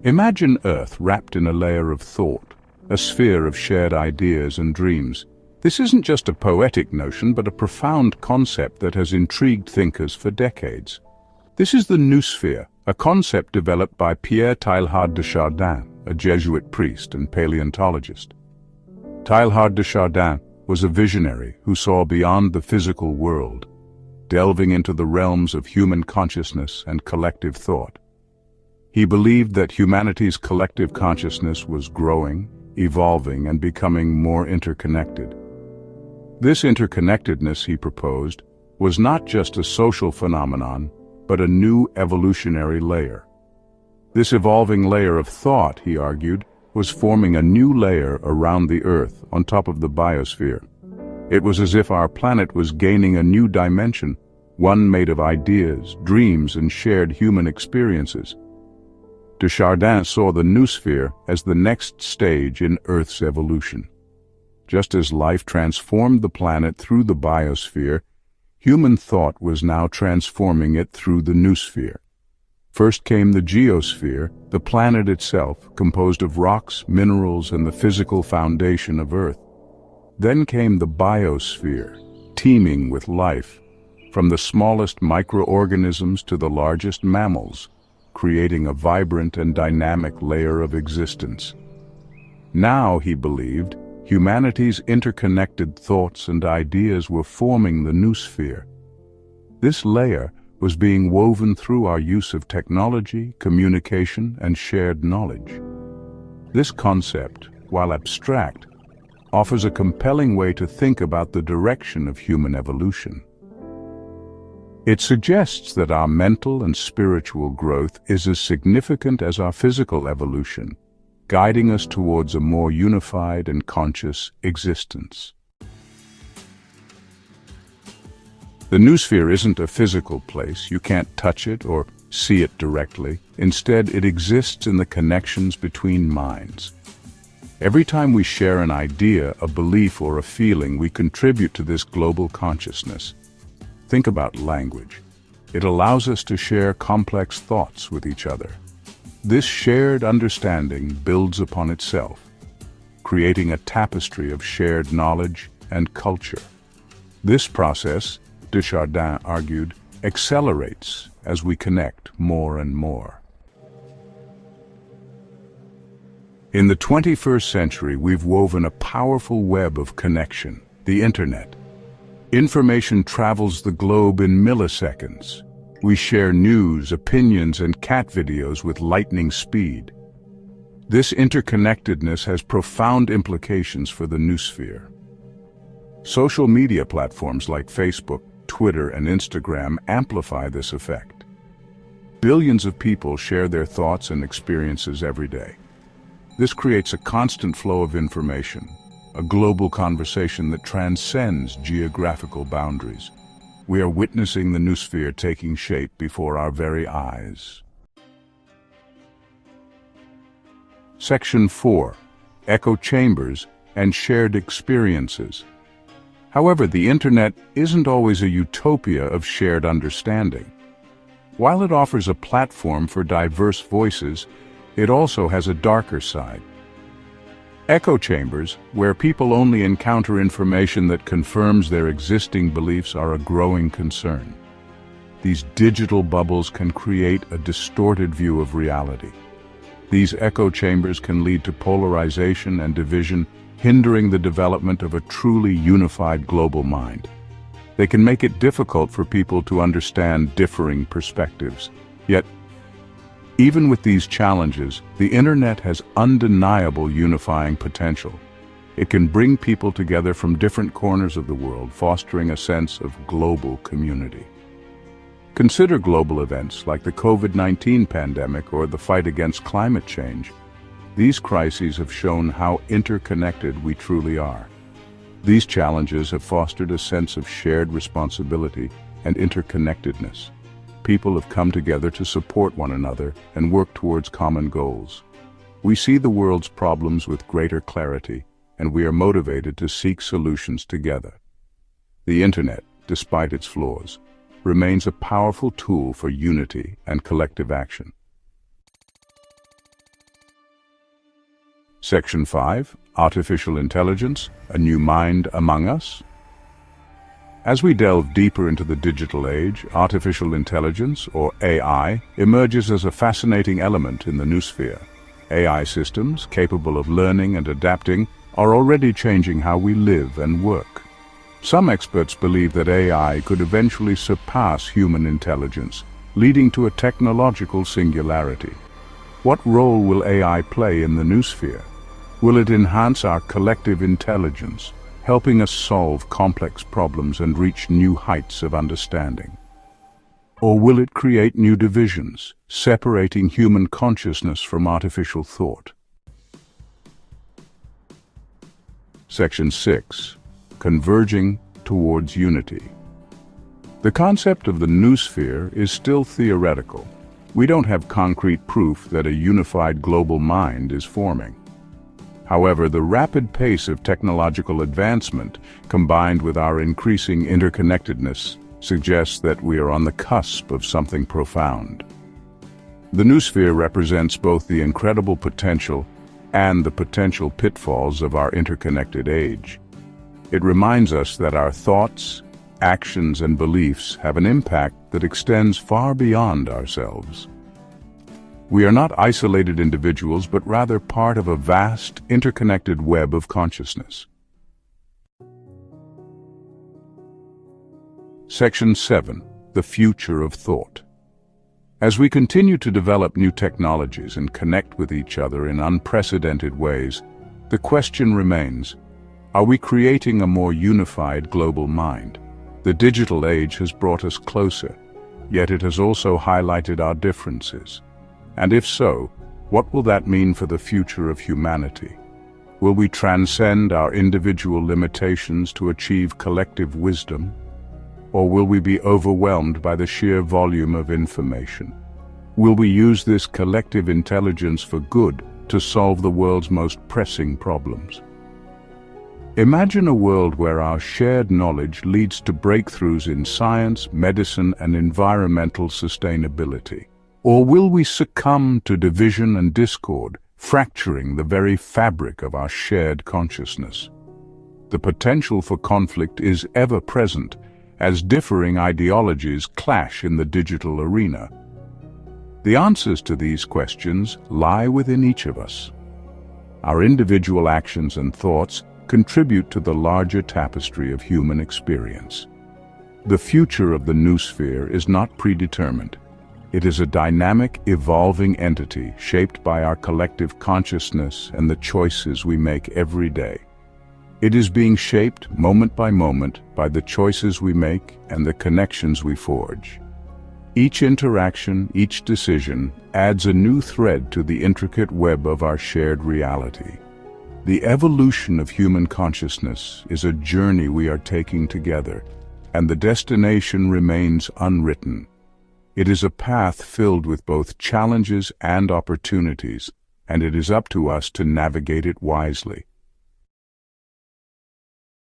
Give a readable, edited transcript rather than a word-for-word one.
Imagine Earth wrapped in a layer of thought, a sphere of shared ideas and dreams. This isn't just a poetic notion, but a profound concept that has intrigued thinkers for decades. This is the Noosphere, a concept developed by Pierre Teilhard de Chardin, a Jesuit priest and paleontologist. Teilhard de Chardin was a visionary who saw beyond the physical world, delving into the realms of human consciousness and collective thought. He believed that humanity's collective consciousness was growing, evolving, and becoming more interconnected. This interconnectedness, he proposed, was not just a social phenomenon, but a new evolutionary layer. This evolving layer of thought, he argued, was forming a new layer around the Earth on top of the biosphere. It was as if our planet was gaining a new dimension, one made of ideas, dreams, and shared human experiences. De Chardin saw the Noosphere as the next stage in Earth's evolution. Just as life transformed the planet through the biosphere, human thought was now transforming it through the Noosphere. First came the geosphere, the planet itself, composed of rocks, minerals, and the physical foundation of Earth. Then came the biosphere, teeming with life, from the smallest microorganisms to the largest mammals, creating a vibrant and dynamic layer of existence. Now, he believed, humanity's interconnected thoughts and ideas were forming the Noosphere. This layer was being woven through our use of technology, communication, and shared knowledge. This concept, while abstract, offers a compelling way to think about the direction of human evolution. It suggests that our mental and spiritual growth is as significant as our physical evolution, guiding us towards a more unified and conscious existence. The Noosphere isn't a physical place. You can't touch it or see it directly. Instead, it exists in the connections between minds. Every time we share an idea, a belief, or a feeling, we contribute to this global consciousness. Think about language. It allows us to share complex thoughts with each other. This shared understanding builds upon itself, creating a tapestry of shared knowledge and culture. This process, de Chardin argued, accelerates as we connect more and more. In the 21st century, we've woven a powerful web of connection, the Internet. Information travels the globe in milliseconds. We share news, opinions, and cat videos with lightning speed. This interconnectedness has profound implications for the Noosphere. Social media platforms like Facebook, Twitter, and Instagram amplify this effect. Billions of people share their thoughts and experiences every day. This creates a constant flow of information, a global conversation that transcends geographical boundaries. We are witnessing the Noosphere taking shape before our very eyes. Section 4. Echo chambers and shared experiences. However, the Internet isn't always a utopia of shared understanding. While it offers a platform for diverse voices, it also has a darker side. Echo chambers, where people only encounter information that confirms their existing beliefs, are a growing concern. These digital bubbles can create a distorted view of reality. These echo chambers can lead to polarization and division, hindering the development of a truly unified global mind. They can make it difficult for people to understand differing perspectives. Yet, even with these challenges, the Internet has undeniable unifying potential. It can bring people together from different corners of the world, fostering a sense of global community. Consider global events like the COVID-19 pandemic or the fight against climate change. These crises have shown how interconnected we truly are. These challenges have fostered a sense of shared responsibility and interconnectedness. People have come together to support one another and work towards common goals. We see the world's problems with greater clarity, and we are motivated to seek solutions together. The Internet, despite its flaws, remains a powerful tool for unity and collective action. Section 5, Artificial Intelligence, a New Mind Among Us. As we delve deeper into the digital age, artificial intelligence, or AI, emerges as a fascinating element in the Noosphere. AI systems, capable of learning and adapting, are already changing how we live and work. Some experts believe that AI could eventually surpass human intelligence, leading to a technological singularity. What role will AI play in the Noosphere? Will it enhance our collective intelligence, helping us solve complex problems and reach new heights of understanding? Or will it create new divisions, separating human consciousness from artificial thought? Section 6. Converging towards unity. The concept of the Noosphere is still theoretical. We don't have concrete proof that a unified global mind is forming. However, the rapid pace of technological advancement, combined with our increasing interconnectedness, suggests that we are on the cusp of something profound. The Noosphere represents both the incredible potential and the potential pitfalls of our interconnected age. It reminds us that our thoughts, actions, and beliefs have an impact that extends far beyond ourselves. We are not isolated individuals, but rather part of a vast, interconnected web of consciousness. Section 7. The Future of Thought. As we continue to develop new technologies and connect with each other in unprecedented ways, the question remains, are we creating a more unified global mind? The digital age has brought us closer, yet it has also highlighted our differences. And if so, what will that mean for the future of humanity? Will we transcend our individual limitations to achieve collective wisdom? Or will we be overwhelmed by the sheer volume of information? Will we use this collective intelligence for good to solve the world's most pressing problems? Imagine a world where our shared knowledge leads to breakthroughs in science, medicine, and environmental sustainability. Or will we succumb to division and discord, fracturing the very fabric of our shared consciousness? The potential for conflict is ever present, as differing ideologies clash in the digital arena. The answers to these questions lie within each of us. Our individual actions and thoughts contribute to the larger tapestry of human experience. The future of the Noosphere is not predetermined. It is a dynamic, evolving entity shaped by our collective consciousness and the choices we make every day. It is being shaped moment by moment by the choices we make and the connections we forge. Each interaction, each decision, adds a new thread to the intricate web of our shared reality. The evolution of human consciousness is a journey we are taking together, and the destination remains unwritten. It is a path filled with both challenges and opportunities, and it is up to us to navigate it wisely.